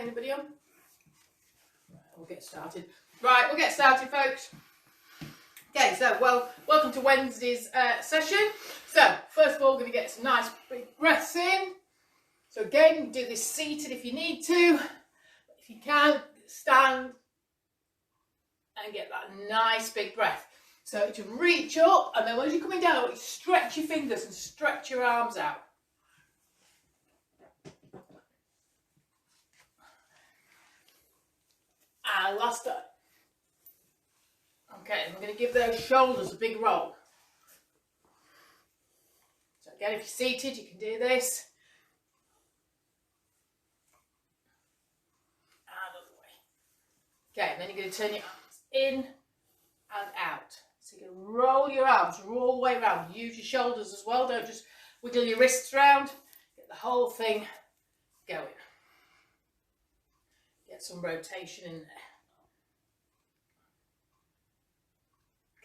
Anybody on? Right, we'll get started. Right, we'll get started, folks. Okay, so welcome to Wednesday's session. So first of all, we're going to get some nice big breaths in. So again, you can do this seated if you need to. If you can, stand and get that nice big breath. So you can reach up, and then once you're coming down, you stretch your fingers and stretch your arms out. And last time. Okay, we're going to give those shoulders a big roll. So again, if you're seated, you can do this. And other way. Okay, and then you're going to turn your arms in and out. So you're going to roll your arms all the way around. Use your shoulders as well. Don't just wiggle your wrists around. Get the whole thing going. Get some rotation in there.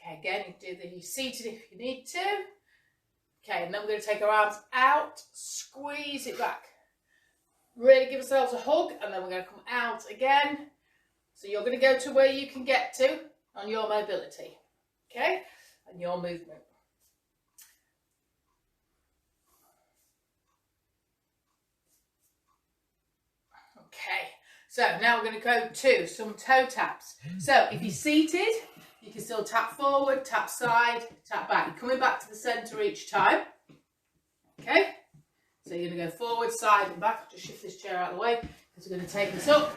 Okay, again, you can do the seated if you need to. Okay, and then we're going to take our arms out, squeeze it back. Really give ourselves a hug, and then we're going to come out again. So you're going to go to where you can get to on your mobility, okay, and your movement. Okay, so now we're going to go to some toe taps. So if you're seated, you can still tap forward, tap side, tap back. You're coming back to the centre each time. Okay? So you're going to go forward, side and back. I'll just shift this chair out of the way because we're going to take this up.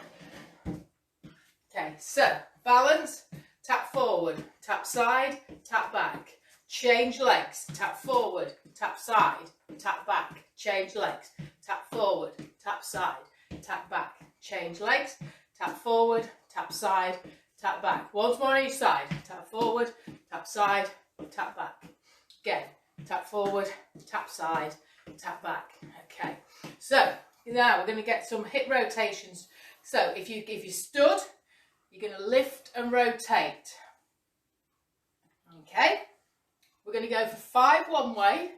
Okay, so balance, tap forward, tap side, tap back. Change legs, tap forward, tap side, tap back. Change legs, tap forward, tap side, tap back. Change legs, tap forward, tap side, tap back. Once more on each side. Tap forward, tap side, tap back. Again, tap forward, tap side, tap back. Okay. So now we're going to get some hip rotations. So if you stood, you're going to lift and rotate. Okay. We're going to go for 5 one way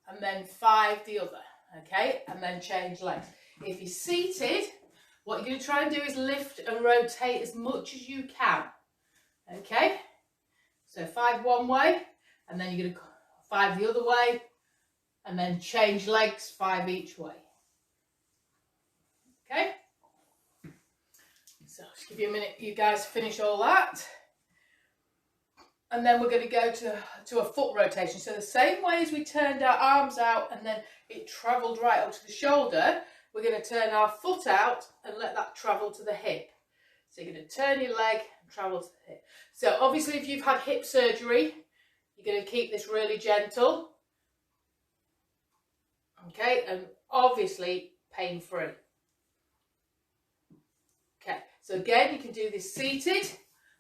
and then 5 the other. Okay. And then change legs. If you're seated, what you're going to try and do is lift and rotate as much as you can. Okay? So 5 one way, and then you're going to 5 the other way, and then change legs 5 each way. Okay? So just give you a minute, you guys finish all that. And then we're going to go to a foot rotation. So the same way as we turned our arms out and then it travelled right up to the shoulder, we're going to turn our foot out and let that travel to the hip. So you're going to turn your leg and travel to the hip. So obviously if you've had hip surgery, you're going to keep this really gentle. Okay, and obviously pain-free. Okay, so again, you can do this seated.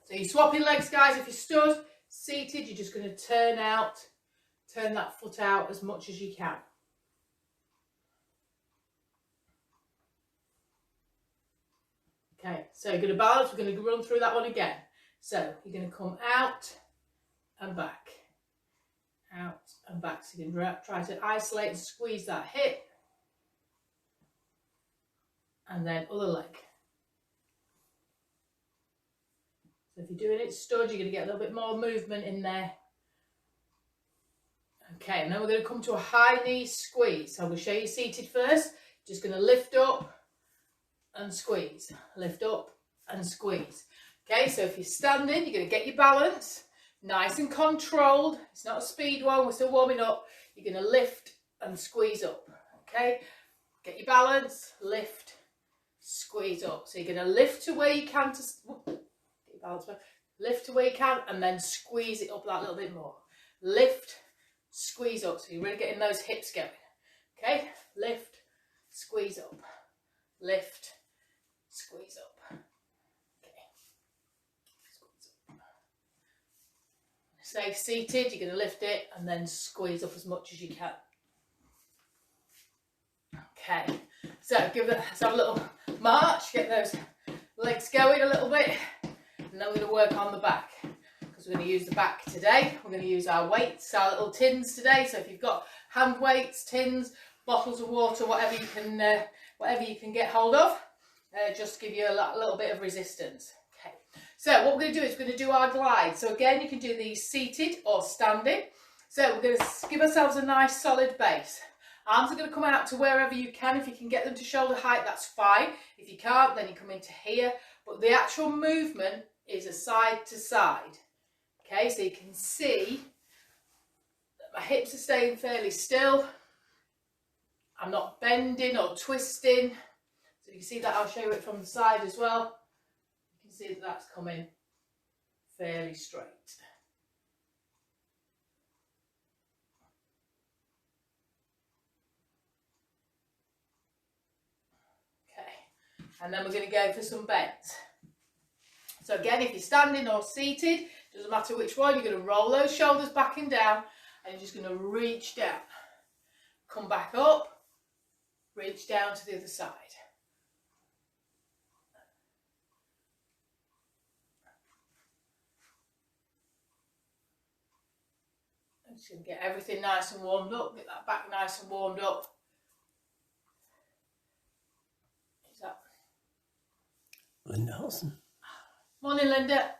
So you're swapping legs, guys. If you stood, seated, you're just going to turn that foot out as much as you can. Okay, so you're going to balance. We're going to run through that one again. So you're going to come out and back. Out and back. So you can try to isolate and squeeze that hip. And then other leg. So if you're doing it stood, you're going to get a little bit more movement in there. Okay, and then we're going to come to a high knee squeeze. So I'm going to show you seated first. Just going to lift up and squeeze, lift up and squeeze. Okay, so if you're standing, you're going to get your balance, nice and controlled. It's not a speed one, we're still warming up. You're going to lift and squeeze up. Okay, get your balance, lift, squeeze up. So you're going to lift to where you can, get your balance back, lift to where you can, and then squeeze it up that little bit more. Lift, squeeze up. So you're really getting those hips going. Okay, lift, squeeze up, lift, squeeze up. Okay. Squeeze up. Stay seated, you're going to lift it and then squeeze up as much as you can. Okay, so let's have a little march, get those legs going a little bit, and then we're going to work on the back because we're going to use the back today. We're going to use our weights, our little tins today. So if you've got hand weights, tins, bottles of water, whatever you can get hold of. just to give you a little bit of resistance. Okay, so what we're going to do is we're going to do our glide. So again, you can do these seated or standing. So we're going to give ourselves a nice solid base. Arms are going to come out to wherever you can. If you can get them to shoulder height, that's fine. If you can't, then you come into here. But the actual movement is a side to side. Okay, so you can see that my hips are staying fairly still. I'm not bending or twisting. So you can see that. I'll show you it from the side as well. You can see that that's coming fairly straight. And then we're going to go for some bends. So again, if you're standing or seated, doesn't matter which one, you're going to roll those shoulders back and down, and you're just going to reach down. Come back up, reach down to the other side. I'm just going to get everything nice and warmed up, get that back nice and warmed up. Linda Hudson. Morning, Linda.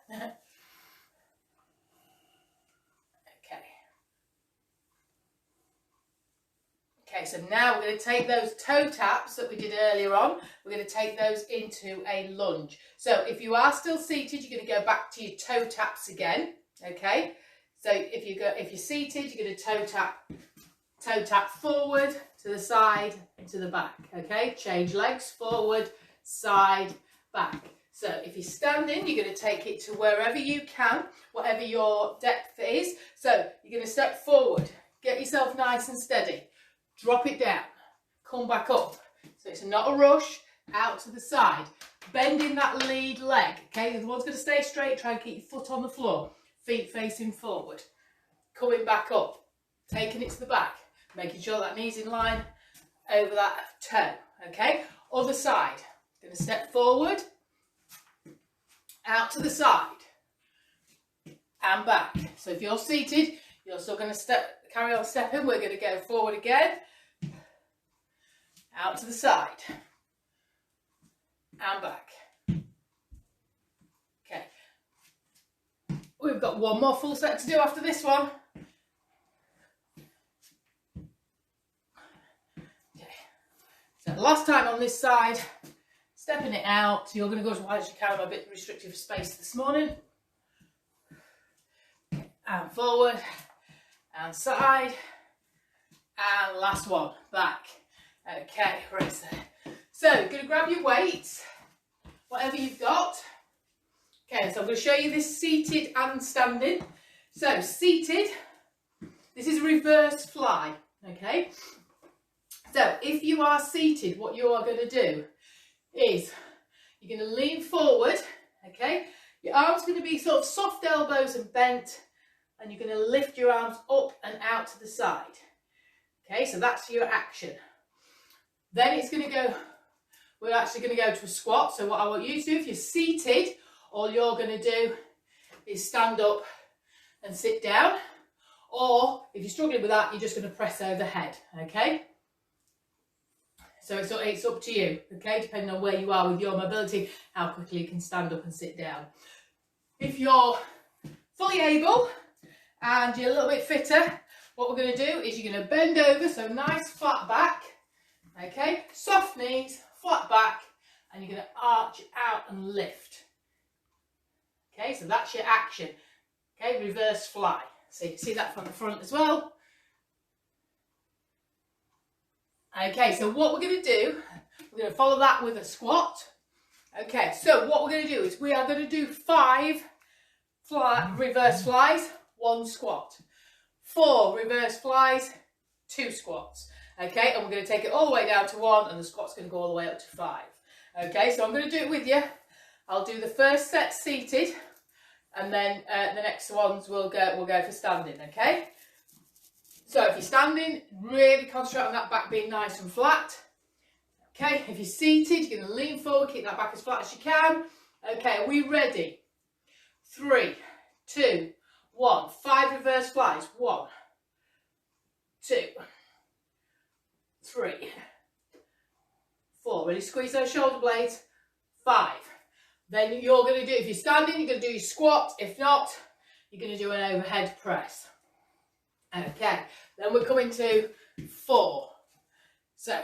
Okay, so now we're going to take those toe taps that we did earlier on, we're going to take those into a lunge. So if you are still seated, you're going to go back to your toe taps again, okay? So if you're seated, you're going to toe tap forward, to the side, and to the back, okay? Change legs, forward, side, back. So if you're standing, you're going to take it to wherever you can, whatever your depth is. So you're going to step forward, get yourself nice and steady, drop it down, come back up. So it's not a rush, out to the side, bending that lead leg, okay? The one's going to stay straight, try and keep your foot on the floor, feet facing forward, coming back up, taking it to the back, making sure that knee's in line over that toe, okay? Other side. Going to step forward, out to the side, and back. So if you're seated, you're still going to carry on stepping. We're going to go forward again, out to the side, and back. Okay. We've got one more full set to do after this one. Okay. So last time on this side. Stepping it out, you're going to go as wide as you can. I'm a bit restrictive space this morning. And forward, and side, and last one, back. Okay, right there. So, you're going to grab your weights, whatever you've got. Okay, so I'm going to show you this seated and standing. So, seated, this is a reverse fly, okay? So, if you are seated, what you are going to do is you're going to lean forward, okay? Your arms are going to be sort of soft elbows and bent, and you're going to lift your arms up and out to the side. Okay, so that's your action. Then it's going to go, we're actually going to go to a squat. So what I want you to do, if you're seated, all you're going to do is stand up and sit down. Or if you're struggling with that, you're just going to press overhead, okay? So it's up to you, okay, depending on where you are with your mobility, how quickly you can stand up and sit down. If you're fully able and you're a little bit fitter, what we're going to do is you're going to bend over, so nice flat back, okay, soft knees, flat back, and you're going to arch out and lift. Okay, so that's your action. Okay, reverse fly. So you can see that from the front as well. Okay, so what we're going to do, we're going to follow that with a squat. Okay, so what we're going to do is we are going to do 5 reverse flies, 1 squat. 4 reverse flies, 2 squats. Okay, and we're going to take it all the way down to 1, and the squat's going to go all the way up to 5. Okay, so I'm going to do it with you. I'll do the first set seated, and then the next ones we'll go for standing. Okay. So if you're standing, really concentrate on that back being nice and flat. Okay, if you're seated, you're going to lean forward, keep that back as flat as you can. Okay, are we ready? 3, 2, 1. 5 reverse flies. 1, 2, 3, 4. Really squeeze those shoulder blades. 5. Then you're going to do, if you're standing, you're going to do your squat. If not, you're going to do an overhead press. Okay, then we're coming to 4. So,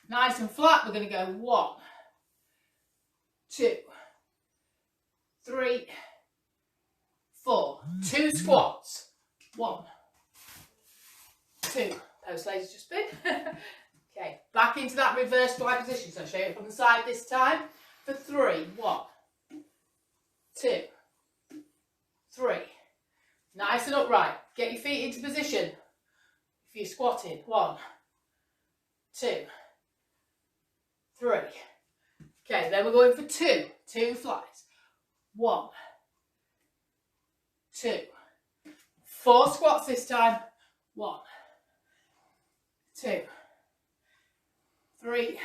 nice and flat, we're going to go 1, 2, 3, 4. 2 squats. 1, 2. Those legs just been. Okay, back into that reverse fly position. So I'll show you it from the side this time. For 3. 1, 2, 3. Nice and upright. Get your feet into position. If you're squatting. 1, 2, 3. Okay, then we're going for 2. 2 flies. 1, 2. 4 squats this time. 1, 2, 3,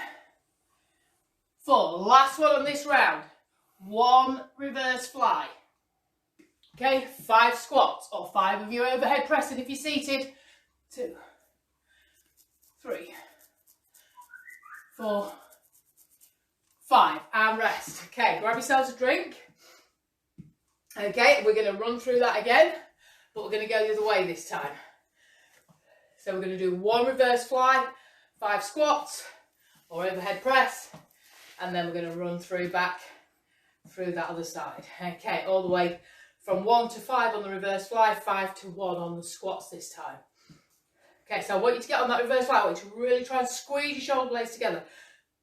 4. Last one on this round. 1 reverse fly. Okay, 5 squats or 5 of your overhead pressing if you're seated. 2, 3, 4, 5, and rest. Okay, grab yourselves a drink. Okay, we're going to run through that again, but we're going to go the other way this time. So we're going to do 1 reverse fly, 5 squats or overhead press, and then we're going to run through back through that other side. Okay, all the way from 1 to 5 on the reverse fly, 5 to 1 on the squats this time. Okay, so I want you to get on that reverse fly. I want you to really try and squeeze your shoulder blades together.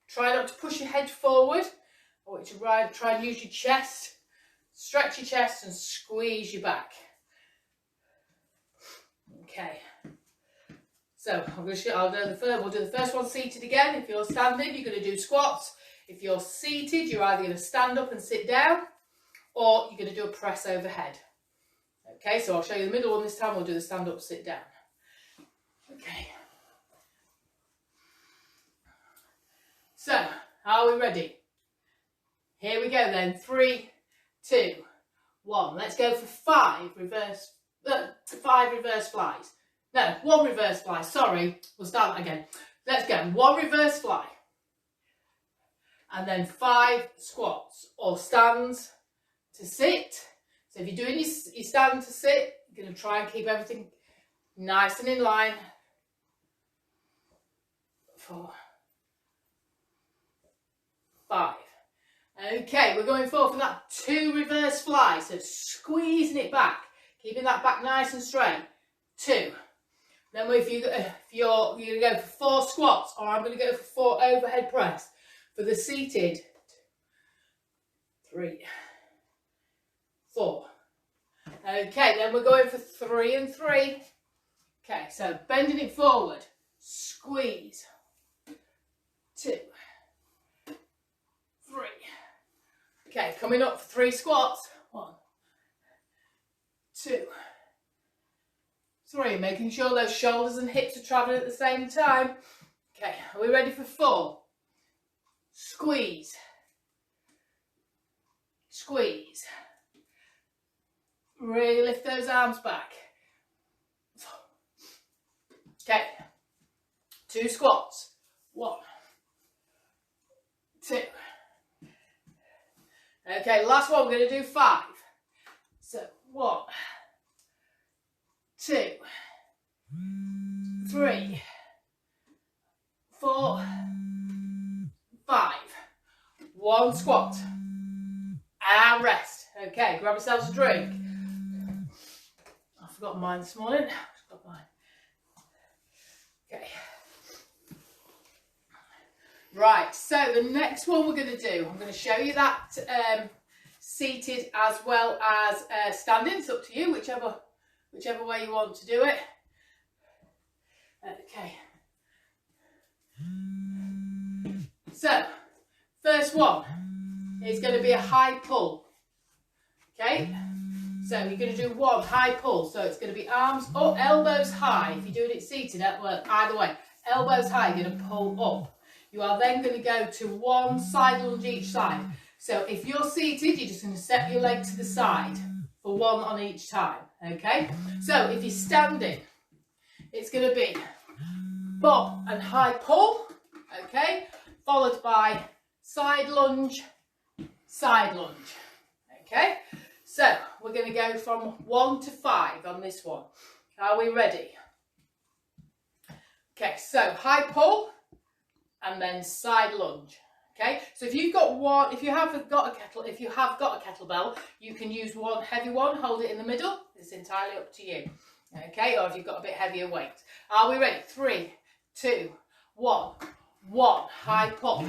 Try not to push your head forward. I want you to try and use your chest. Stretch your chest and squeeze your back. Okay. So we'll do the first one seated again. If you're standing, you're going to do squats. If you're seated, you're either going to stand up and sit down, or you're going to do a press overhead. Okay, so I'll show you the middle one this time. We'll do the stand up, sit down. Okay. So, are we ready? Here we go then. 3, 2, 1. Let's go for 5 reverse flies. No, 1 reverse fly. Sorry, we'll start that again. Let's go. 1 reverse fly. And then 5 squats or stands to sit. So if you're doing your stand to sit, you're going to try and keep everything nice and in line. 4, 5. Okay, we're going forward for that 2 reverse flies. So squeezing it back, keeping that back nice and straight. 2. Then if you're going to go for 4 squats, or I'm going to go for 4 overhead press for the seated. 3, 4. Okay, then we're going for 3 and 3. Okay, so bending it forward, squeeze. 2, 3. Okay, coming up for 3 squats. 1, 2, 3. Making sure those shoulders and hips are traveling at the same time. Okay, are we ready for 4? Squeeze. Squeeze. Really lift those arms back. Okay, 2 squats. 1, 2. Okay, last one, we're going to do 5. So 1, 2, 3, 4, 5. 1 squat. And rest. Okay, grab yourselves a drink. I forgot mine this morning. Okay. Right, so the next one we're going to do, I'm going to show you that seated as well as standing. It's up to you, whichever way you want to do it. Okay. So, first one is going to be a high pull. Okay, so you're going to do 1 high pull. So it's going to be arms up, elbows high. If you're doing it seated, well, either way, elbows high, you're going to pull up. You are then going to go to 1 side lunge each side. So if you're seated, you're just going to step your leg to the side for 1 on each time. Okay, so if you're standing, it's going to be bump and high pull. Okay, followed by side lunge side lunge. Okay, so we're going to go from 1 to 5 on this one. Are we ready? Okay, so high pull and then side lunge. Okay, so if you have got a kettlebell, you can use one heavy one, hold it in the middle. It's entirely up to you. Okay, or if you've got a bit heavier weight. Are we ready? 3, 2, 1. 1, high pull.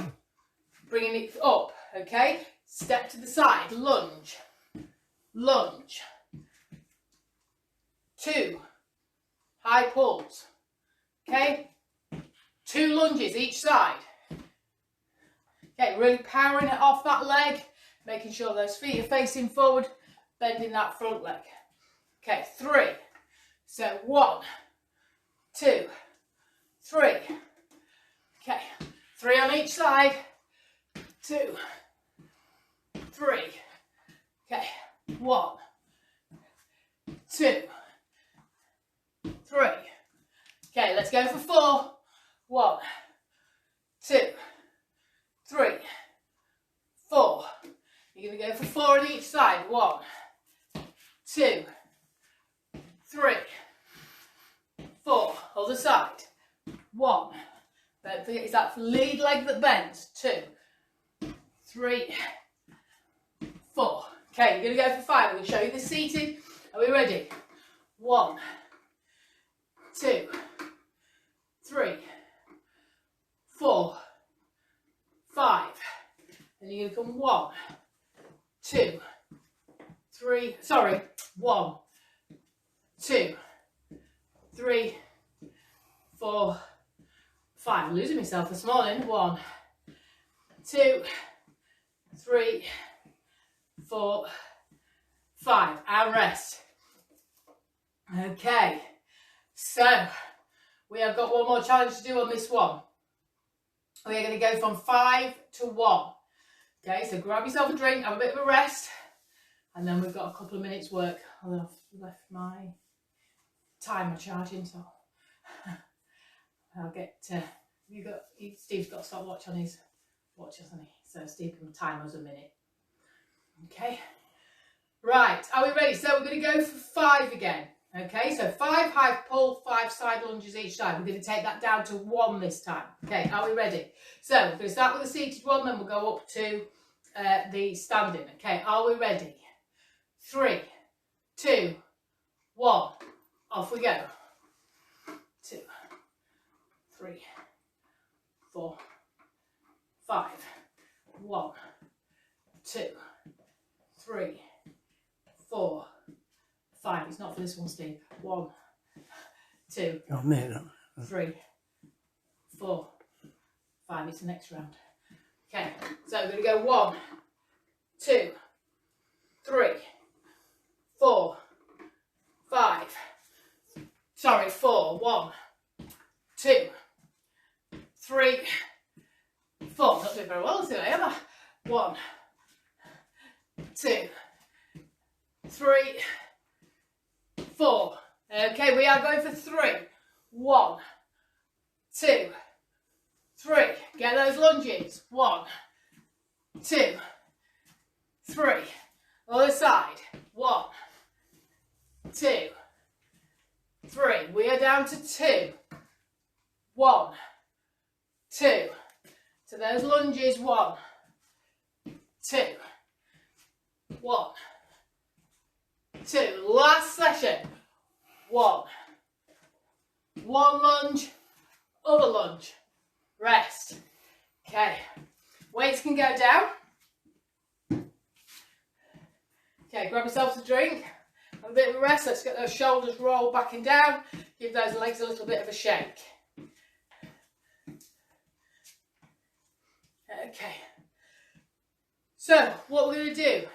Bringing it up, okay? Step to the side, lunge. Lunge. 2, high pulls. Okay? 2 lunges each side. Okay, really powering it off that leg, making sure those feet are facing forward, bending that front leg. Okay, 3. So 1, 2, 3. Okay, 3 on each side. 2, 3. Okay, 1, 2, 3. Okay, let's go for 4. 1, 2, 3, 4. You're going to go for 4 on each side. 1, 2, 3, 4. Other side. 1. Don't forget, it's that lead leg that bends. 2, 3, 4. Okay, you're going to go for 5. I'm going to show you this seated. Are we ready? 1, 2, 3, 4, 5. And you're going to come 1, 2, 3. Sorry, 1, 2, 3, 4, 5. I'm losing myself this morning. 1, 2, 3, 4, 5. And rest. Okay. So we have got one more challenge to do on this one. We are going to go from 5 to 1. Okay, so grab yourself a drink, have a bit of a rest, and then we've got a couple of minutes work. I've left my timer charging, so I'll get. Steve's got a stopwatch on his watch, hasn't he? So Steve can time us a minute. Okay. Right, are we ready? So we're going to go for 5 again. Okay, so 5 high pull, 5 side lunges each side. We're going to take that down to 1 this time. Okay, are we ready? So we're going to start with the seated one, then we'll go up to the standing. Okay, are we ready? 3, 2, 1. Off we go. 2, 3, 4, 5. 1, 2, 3, 4, 5. It's not for this one, Steve. 1, 2, 3, 4, 5. It's the next round. Okay, so we're going to go 1, 2, 3, 4, 5. Sorry, 4. 1, 2, 3, 4. Not doing very well today, am I? 1, 2, 3, 4. Okay, we are going for 3. 1, 2, 3. Get those lunges. 1, 2, 3. Other side. 1, 2, 3. We are down to 2. 1, 2. To those lunges. 1, 2, 1, 2. Last session. 1. 1 lunge, other lunge. Rest. Okay. Weights can go down. Okay, grab yourself a drink. Have a bit of a rest. Let's get those shoulders rolled back and down. Give those legs a little bit of a shake. Okay. So, what we're going to do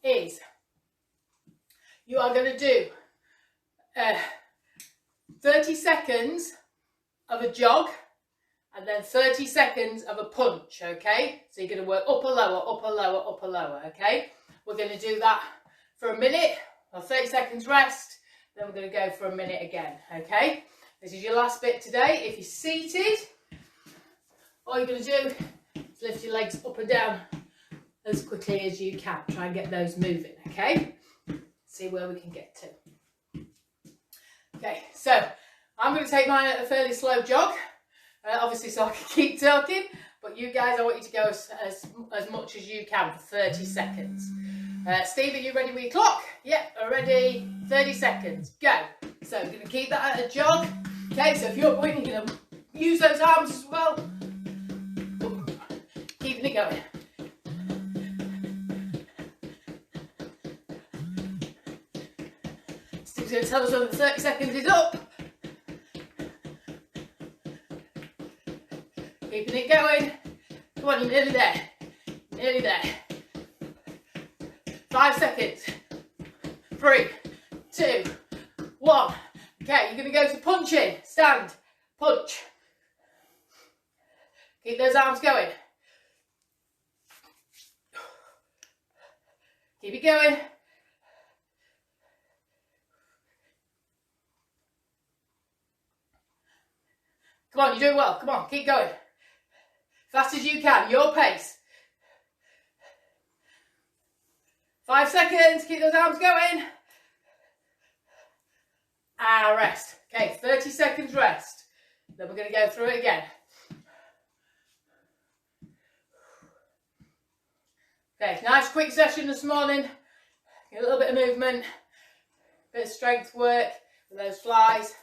is you are going to do 30 seconds of a jog and then 30 seconds of a punch, okay? So you're going to work upper, lower, upper, lower, upper, lower, okay? We're going to do that for a minute, or 30 seconds rest, then we're going to go for a minute again, okay? This is your last bit today. If you're seated, all you're going to do is lift your legs up and down as quickly as you can. Try and get those moving, okay? See where we can get to. Okay, so I'm going to take mine at a fairly slow jog, obviously so I can keep talking, but you guys, I want you to go as much as you can for 30 seconds. Steve, are you ready with your clock? Yep, ready, 30 seconds, go. So we're going to keep that at a jog. Okay, so if you're going, you're going to use those arms as well. Keeping it going. Steve's going to tell us when the 30 seconds is up. Keeping it going. Come on, you're nearly there. Nearly there. 5 seconds. 3, 2, 1. Okay, you're going to go to punching. Stand. Punch. Keep those arms going. Keep it going. Come on, you're doing well. Come on, keep going. Fast as you can, your pace. 5 seconds, keep those arms going. And rest. Okay, 30 seconds rest. Then we're going to go through it again. Okay, nice quick session this morning. A little bit of movement, bit of strength work with those flies.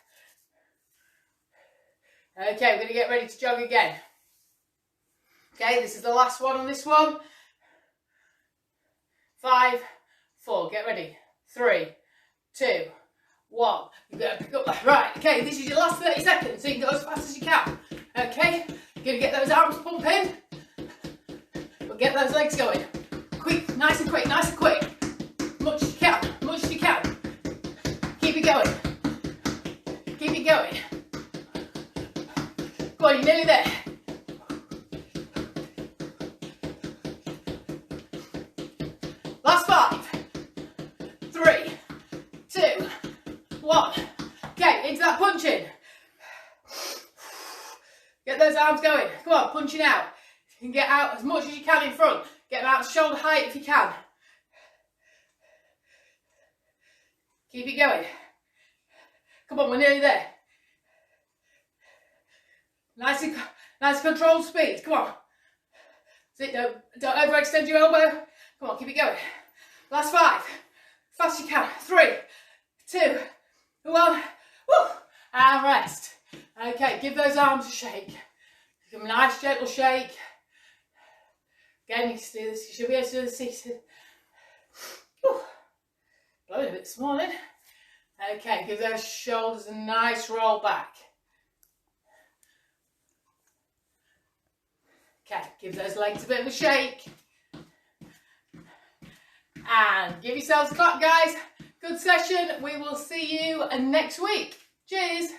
Okay, we're going to get ready to jog again. Okay, this is the last one on this one. 5, 4, get ready. 3, 2, 1. You're going to pick up that. Right, okay, this is your last 30 seconds, so you can go as fast as you can. Okay, you're going to get those arms pumping, but get those legs going. Quick, nice and quick, nice and quick. Much as you can, much as you can. Keep it going. Keep it going. Go on, you're nearly there. Last 5, 3, 2, 1. Okay, into that punching. Get those arms going. Come on, punching out. You can get out as much as you can in front. Get them out to shoulder height if you can. Keep it going. Come on, we're nearly there. Nice and controlled speed. Come on. Don't overextend your elbow. Come on, keep it going. Last 5. Fast as you can. 3, 2, 1. Woo! And rest. Okay, give those arms a shake. Give them a nice gentle shake. Again, you can do this. You should be able to do this seated. Blowing a bit this morning. Okay, give those shoulders a nice roll back. Okay, give those legs a bit of a shake. And give yourselves a clap, guys. Good session. We will see you next week. Cheers.